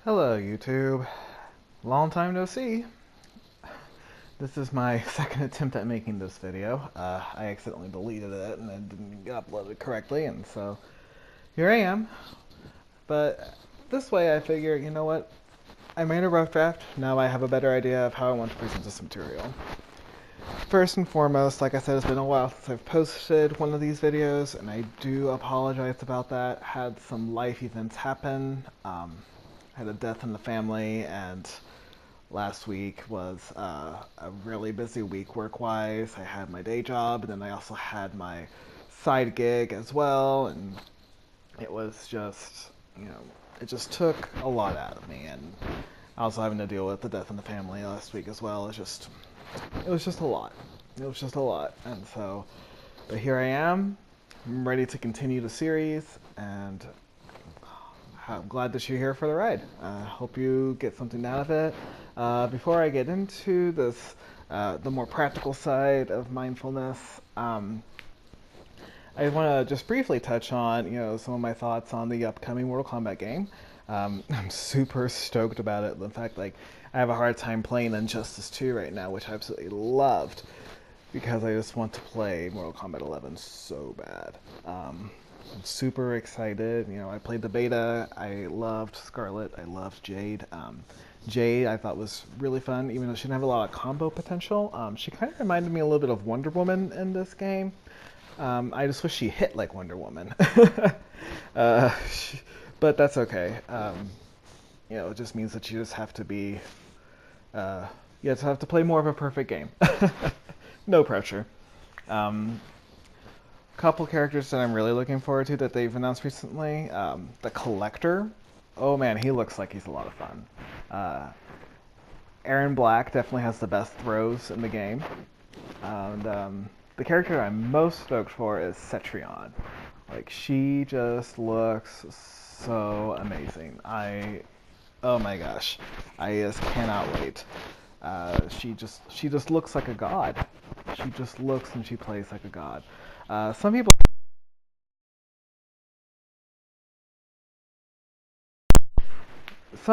Hello YouTube. Long time no see. This is my second attempt at making this video. I accidentally deleted it and it didn't get uploaded correctly, and so here I am. But this way I figure, you know what? I made a rough draft, now I have a better idea of how I want to present this material. First and foremost, like I said, it's been a while since I've posted one of these videos, and I do apologize about that. Had some life events happen. Had a death in the family, and last week was a really busy week work-wise. I had my day job, and then I also had my side gig as well, and it was just, it just took a lot out of me, and also having to deal with the death in the family last week as well. It was just a lot. It was just a lot, and so, but here I am. I'm ready to continue the series, and I'm glad that you're here for the ride. Hope you get something out of it. Before I get into this, the more practical side of mindfulness, I want to just briefly touch on, some of my thoughts on the upcoming Mortal Kombat game. I'm super stoked about it. In fact, I have a hard time playing Injustice 2 right now, which I absolutely loved, because I just want to play Mortal Kombat 11 so bad. I'm super excited. I played the beta. I loved Scarlet. I loved Jade. Jade I thought was really fun, even though she didn't have a lot of combo potential. She kind of reminded me a little bit of Wonder Woman in this game. I just wish she hit like Wonder Woman. But that's okay. It just means that you just have to be, you just have to play more of a perfect game. No pressure. Couple characters that I'm really looking forward to that they've announced recently. The Collector. Oh man, he looks like he's a lot of fun. Aaron Black definitely has the best throws in the game. And the character I'm most stoked for is Cetrion. She just looks so amazing. Oh my gosh, I just cannot wait. She just looks like a god. She just looks and she plays like a god. Some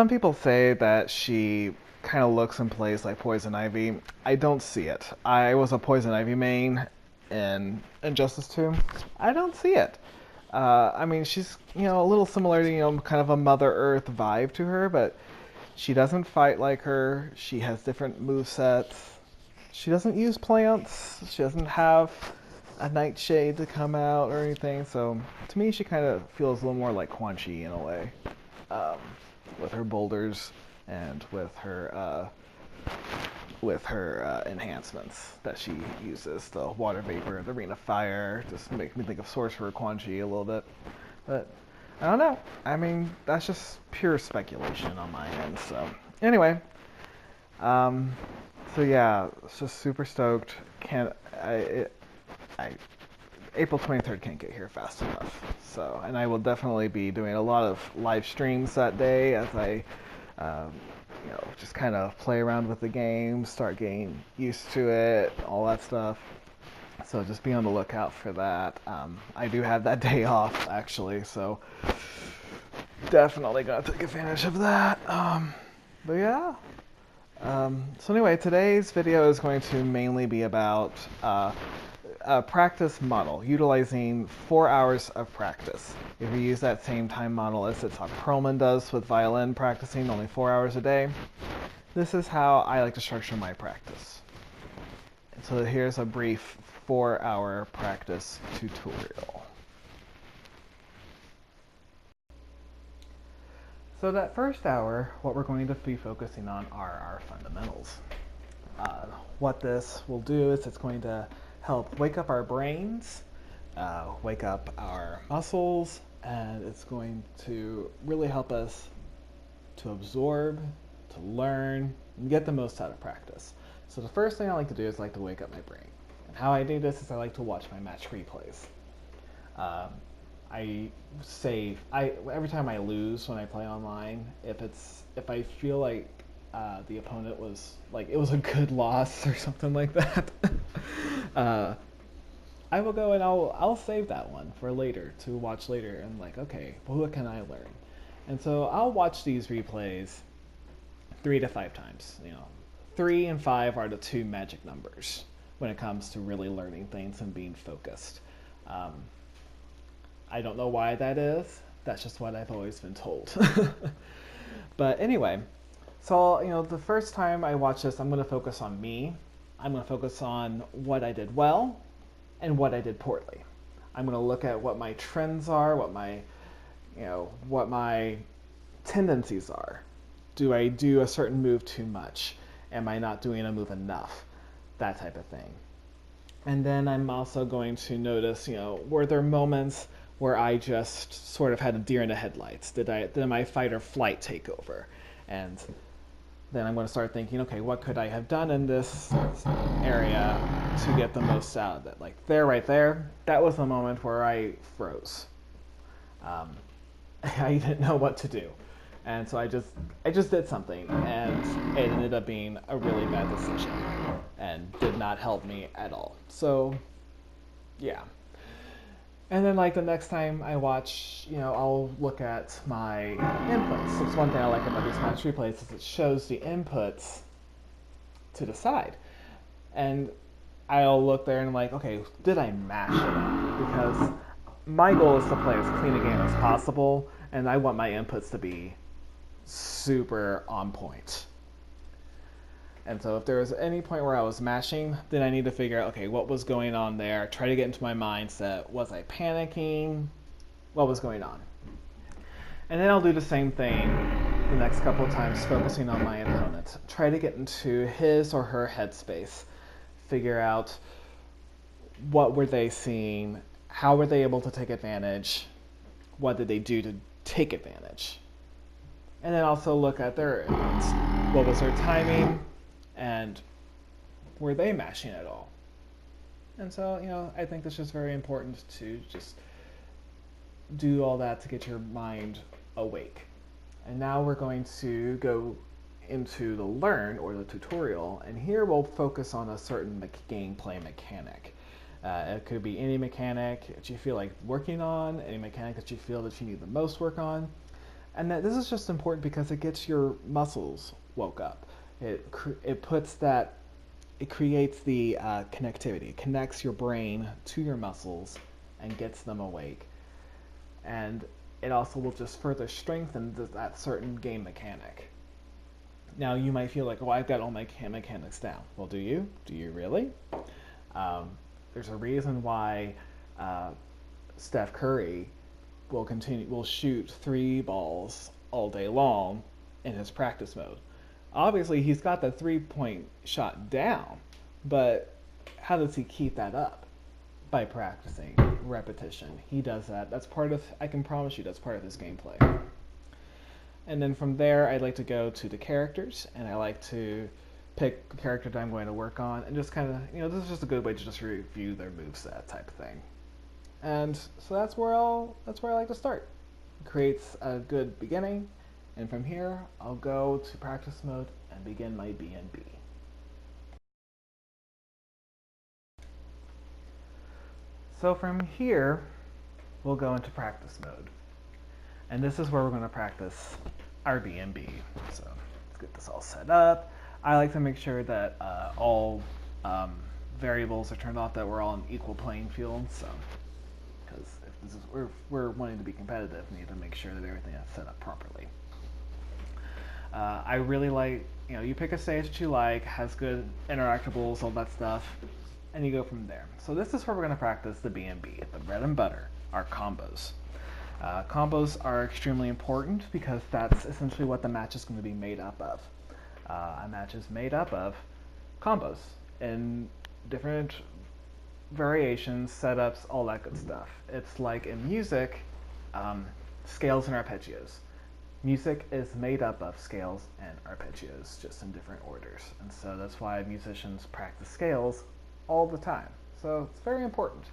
people say that she kind of looks and plays like Poison Ivy. I don't see it. I was a Poison Ivy main in Injustice 2. I don't see it. She's, a little similar to, kind of a Mother Earth vibe to her, but she doesn't fight like her. She has different movesets. She doesn't use plants. She doesn't have a nightshade to come out or anything. So to me, she kind of feels a little more like Quan Chi in a way, with her boulders and with her enhancements that she uses. The water vapor, the ring of fire, just make me think of Sorcerer Quan Chi a little bit. But I don't know. That's just pure speculation on my end. So anyway, so yeah, it's just super stoked. April 23rd can't get here fast enough. So, and I will definitely be doing a lot of live streams that day as I, just kind of play around with the game, start getting used to it, all that stuff. So just be on the lookout for that. I do have that day off actually, so definitely gonna take advantage of that. But yeah. So anyway, today's video is going to mainly be about a practice model, utilizing 4 hours of practice. If you use that same time model as Todd Perlman does with violin, practicing only 4 hours a day, this is how I like to structure my practice. So here's a brief 4-hour practice tutorial. So that first hour, what we're going to be focusing on are our fundamentals. What this will do is it's going to help wake up our brains, wake up our muscles, and it's going to really help us to absorb, to learn, and get the most out of practice. So the first thing I like to do is I like to wake up my brain. And how I do this is I like to watch my match replays. Every time I lose when I play online, if I feel like the opponent was it was a good loss or something like that, I will go and I'll save that one for later to watch later and okay, well, what can I learn? And so I'll watch these replays 3 to 5 times. 3 and 5 are the two magic numbers when it comes to really learning things and being focused. Um, I don't know why that is. That's just what I've always been told. But anyway, so the first time I watch this, I'm going to focus on me. I'm going to focus on what I did well and what I did poorly. I'm going to look at what my trends are, what my tendencies are. Do I do a certain move too much? Am I not doing a move enough? That type of thing. And then I'm also going to notice, were there moments where I just sort of had a deer in the headlights? Did my fight or flight take over? And then I'm going to start thinking, okay, what could I have done in this area to get the most out of it? Like right there, that was the moment where I froze. I didn't know what to do. And so I just did something, and it ended up being a really bad decision and did not help me at all. So, yeah. And then the next time I watch, I'll look at my inputs. That's one thing I like about these match replays is it shows the inputs to the side. And I'll look there and I'm like, okay, did I mash it up? Because my goal is to play as clean a game as possible, and I want my inputs to be super on point. And so if there was any point where I was mashing, then I need to figure out, okay, what was going on there? Try to get into my mindset. Was I panicking? What was going on? And then I'll do the same thing the next couple of times, focusing on my opponent. Try to get into his or her headspace. Figure out what were they seeing? How were they able to take advantage? What did they do to take advantage? And then also look at their inputs. What was their timing? And were they mashing at all? And so, I think it's just very important to just do all that to get your mind awake. And now we're going to go into the learn or the tutorial, and here we'll focus on a certain gameplay mechanic. It could be any mechanic that you feel like working on, any mechanic that you feel that you need the most work on. And that this is just important because it gets your muscles woke up. It creates the connectivity. It connects your brain to your muscles and gets them awake. And it also will just further strengthen that certain game mechanic. Now you might feel like, oh, I've got all my mechanics down. Well, do you? Do you really? There's a reason why Steph Curry will shoot 3 balls all day long in his practice mode. Obviously, he's got the 3-point shot down, but how does he keep that up? By practicing, repetition. He does that. I can promise you that's part of his gameplay. And then from there, I'd like to go to the characters, and I like to pick the character that I'm going to work on, and just kind of, this is just a good way to just review their moveset type of thing. And so that's where I like to start. It creates a good beginning, and from here, I'll go to practice mode and begin my B&B. So from here, we'll go into practice mode. And this is where we're going to practice our B&B. So let's get this all set up. I like to make sure that all variables are turned off, that we're all on equal playing field. So, because if we're wanting to be competitive, we need to make sure that everything is set up properly. I really like, you pick a stage that you like, has good interactables, all that stuff, and you go from there. So this is where we're going to practice the B&B, the bread and butter, our combos. Combos are extremely important because that's essentially what the match is going to be made up of. A match is made up of combos in different variations, setups, all that good stuff. It's like in music, scales and arpeggios. Music is made up of scales and arpeggios, just in different orders. And so that's why musicians practice scales all the time. So it's very important.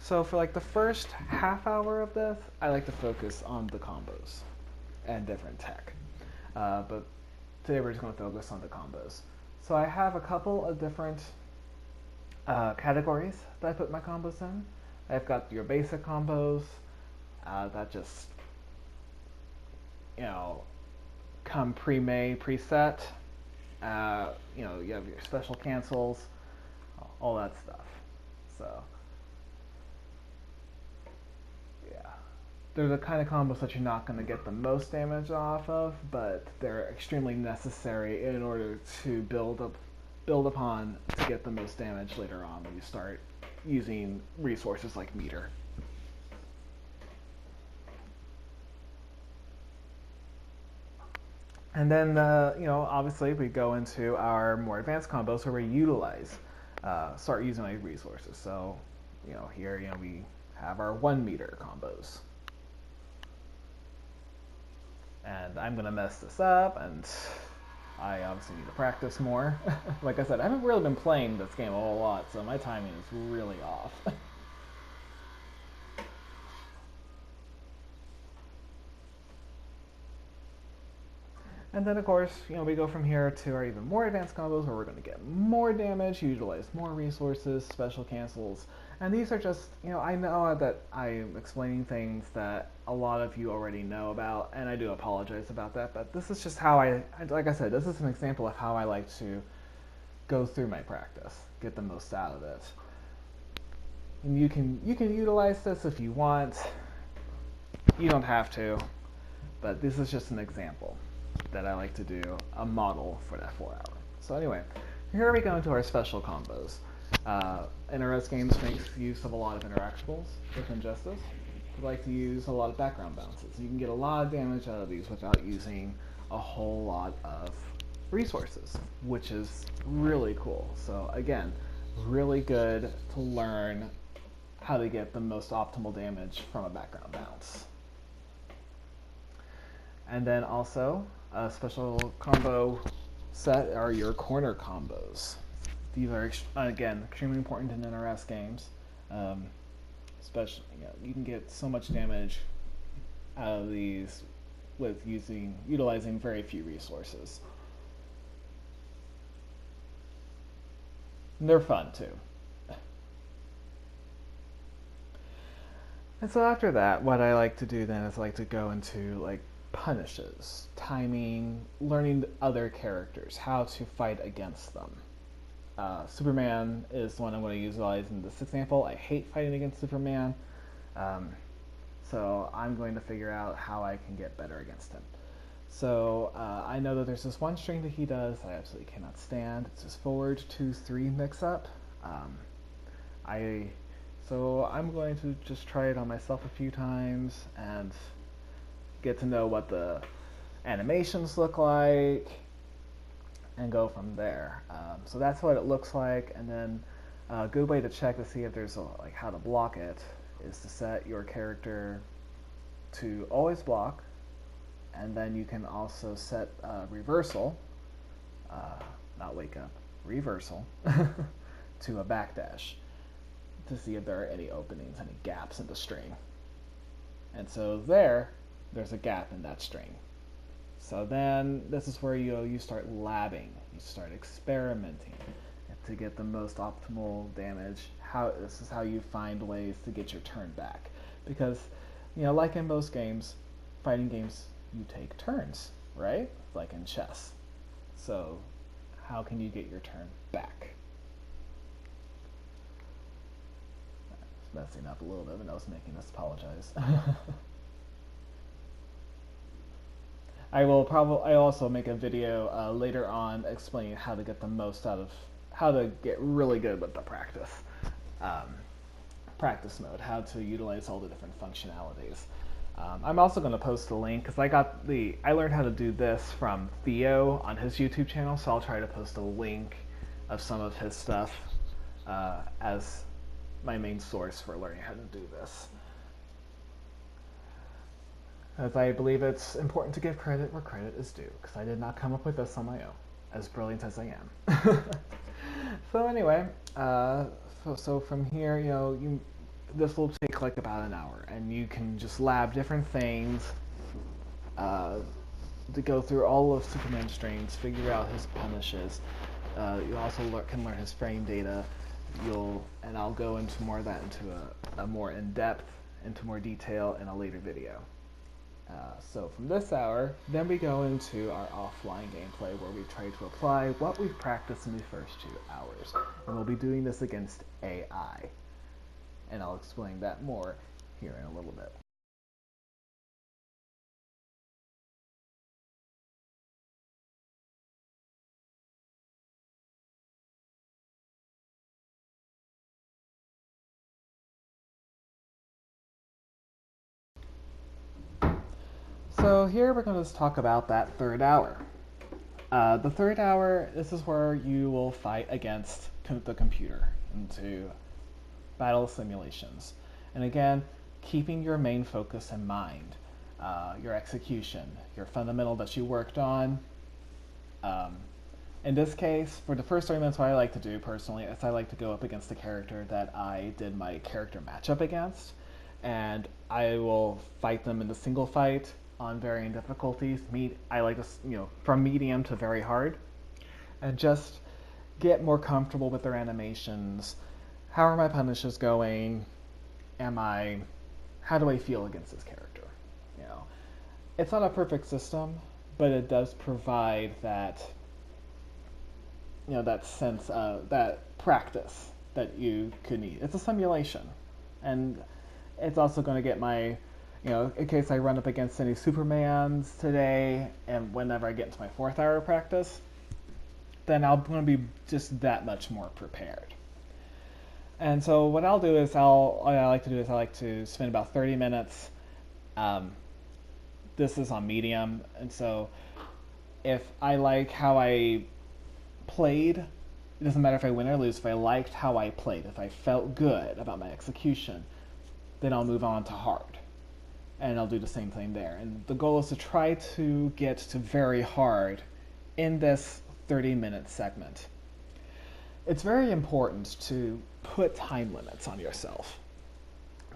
So for the first half hour of this, I like to focus on the combos and different tech. But today we're just going to focus on the combos. So I have a couple of different categories that I put my combos in. I've got your basic combos that just come pre-made, preset. You have your special cancels, all that stuff. So, yeah. They're the kind of combos that you're not going to get the most damage off of, but they're extremely necessary in order to build upon to get the most damage later on when you start using resources like meter. And then, obviously we go into our more advanced combos where we start using like resources. So, here, we have our 1 meter combos. And I'm going to mess this up, and I obviously need to practice more. Like I said, I haven't really been playing this game a whole lot, so my timing is really off. And then, of course, we go from here to our even more advanced combos where we're going to get more damage, utilize more resources, special cancels. And these are just, I know that I'm explaining things that a lot of you already know about, and I do apologize about that, but this is just how like I said, this is an example of how I like to go through my practice, get the most out of it. And you can utilize this if you want. You don't have to, but this is just an example that I like to do, a model for that 4 hour. So anyway, here we go into our special combos. NRS Games makes use of a lot of interactables with Injustice. We like to use a lot of background bounces. You can get a lot of damage out of these without using a whole lot of resources, which is really cool. So again, really good to learn how to get the most optimal damage from a background bounce. And then also, a special combo set are your corner combos. These are, again, extremely important in NRS games. Especially, you can get so much damage out of these with utilizing very few resources. And they're fun too. And so after that, what I like to do then is I like to go into like punishes, timing, learning other characters, how to fight against them. Superman is the one I'm going to utilize in this example. I hate fighting against Superman, so I'm going to figure out how I can get better against him. So I know that there's this one string that he does I absolutely cannot stand. It's his forward 2-3 mix-up. So I'm going to just try it on myself a few times and get to know what the animations look like and go from there. So that's what it looks like, and then a good way to check to see if there's like how to block it is to set your character to always block, and then you can also set reversal, not wake up, reversal, to a backdash to see if there are any openings, any gaps in the string. And so there's a gap in that string. So then this is where you start labbing, you start experimenting to get the most optimal damage. This is how you find ways to get your turn back. Because, like in most games, fighting games, you take turns, right? Like in chess. So how can you get your turn back? It's messing up a little bit, but I was making us apologize. I also make a video later on explaining how to get the most out of, how to get really good with the practice mode, how to utilize all the different functionalities. I'm also going to post a link because I learned how to do this from Theo on his YouTube channel, so I'll try to post a link of some of his stuff as my main source for learning how to do this. As I believe it's important to give credit where credit is due, because I did not come up with this on my own, as brilliant as I am. So anyway, so from here, this will take like about an hour, and you can just lab different things to go through all of Superman's strings, figure out his punishes. You also can learn his frame data. And I'll go into more of that into a more in-depth, into more detail in a later video. So from this hour, then we go into our offline gameplay where we try to apply what we've practiced in the first 2 hours. And we'll be doing this against AI. And I'll explain that more here in a little bit. So here we're going to talk about that 3rd hour. The 3rd hour, this is where you will fight against the computer into battle simulations. And again, keeping your main focus in mind, your execution, your fundamental that you worked on. In this case, for the first 30 minutes, what I like to do personally is I like to go up against the character that I did my character matchup against, and I will fight them in the single fight on varying difficulties. I like to, from medium to very hard, and just get more comfortable with their animations. How are my punishes going? How do I feel against this character? It's not a perfect system, but it does provide that, that sense of that practice that you could need. It's a simulation, and it's also going to get my, in case I run up against any Supermans today, and whenever I get into my 4th hour of practice, then I'm going to be just that much more prepared. And so what I'll do is I like to spend about 30 minutes. This is on medium, and so if I like how I played, it doesn't matter if I win or lose, if I liked how I played, if I felt good about my execution, then I'll move on to hard. And I'll do the same thing there. And the goal is to try to get to very hard in this 30-minute segment. It's very important to put time limits on yourself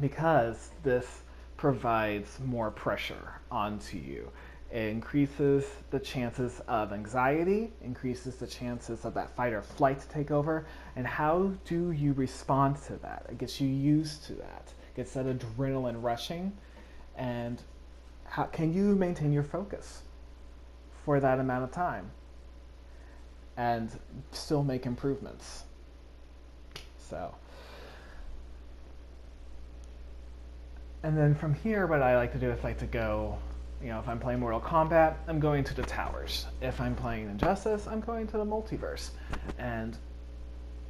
because this provides more pressure onto you. It increases the chances of anxiety, increases the chances of that fight or flight to take over, and how do you respond to that? It gets you used to that. It gets that adrenaline rushing, and how can you maintain your focus for that amount of time and still make improvements? So, and then from here, what I like to do is like to go, if I'm playing Mortal Kombat, I'm going to the towers. If I'm playing Injustice, I'm going to the multiverse. And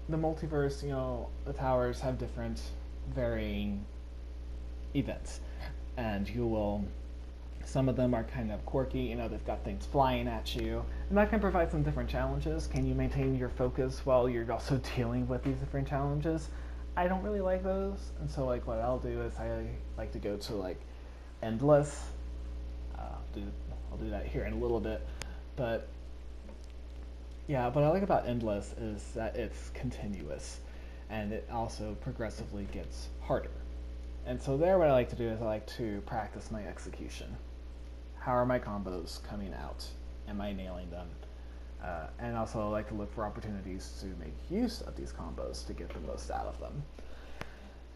the multiverse, the towers have different varying events. And some of them are kind of quirky, they've got things flying at you. And that can provide some different challenges. Can you maintain your focus while you're also dealing with these different challenges? I don't really like those. And so what I'll do is I like to go to Endless. I'll do that here in a little bit. But yeah, what I like about Endless is that it's continuous. And it also progressively gets harder. And so there, what I like to do is I like to practice my execution. How are my combos coming out? Am I nailing them? And also I like to look for opportunities to make use of these combos to get the most out of them.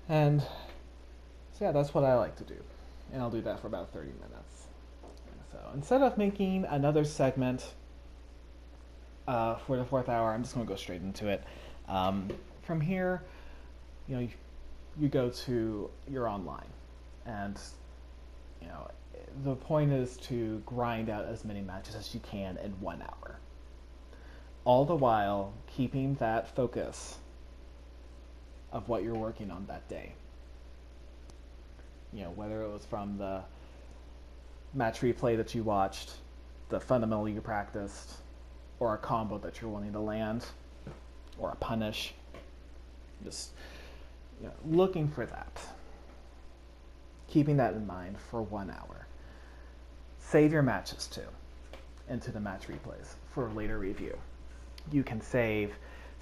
And so yeah, that's what I like to do. And I'll do that for about 30 minutes. So instead of making another segment for the 4th hour, I'm just going to go straight into it. From here, you go to your online, and the point is to grind out as many matches as you can in 1 hour, all the while keeping that focus of what you're working on that day. Whether it was from the match replay that you watched, the fundamental you practiced, or a combo that you're wanting to land, or a punish. Just looking for that. Keeping that in mind for 1 hour. Save your matches too into the match replays for later review. You can save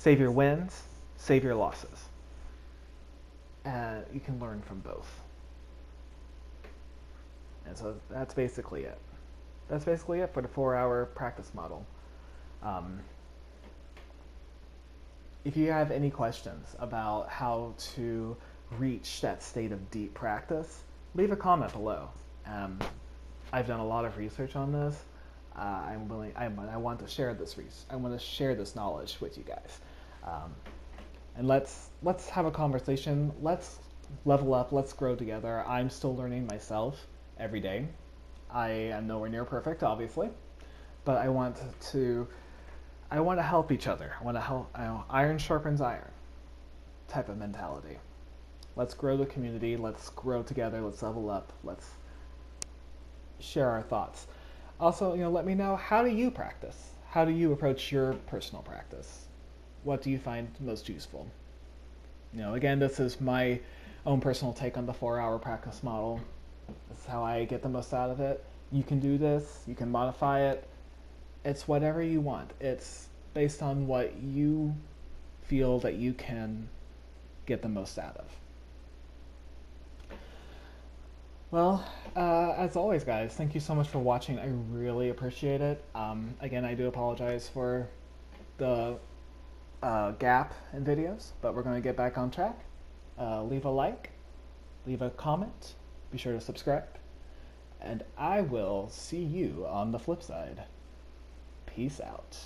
your wins, save your losses. And you can learn from both. And so that's basically it. That's basically it for the 4-hour practice model. If you have any questions about how to reach that state of deep practice, leave a comment below. I've done a lot of research on this. I want to share this I want to share this knowledge with you guys, and let's have a conversation. Let's level up. Let's grow together. I'm still learning myself every day. I am nowhere near perfect, obviously, but I want to help each other. I want to help. Iron sharpens iron, type of mentality. Let's grow the community. Let's grow together. Let's level up. Let's share our thoughts. Also, let me know, how do you practice? How do you approach your personal practice? What do you find most useful? Again, this is my own personal take on the 4-hour practice model. This is how I get the most out of it. You can do this. You can modify it. It's whatever you want. It's based on what you feel that you can get the most out of. Well, as always, guys, thank you so much for watching. I really appreciate it. Again, I do apologize for the gap in videos, but we're going to get back on track. Leave a like, leave a comment, be sure to subscribe, and I will see you on the flip side. Peace out.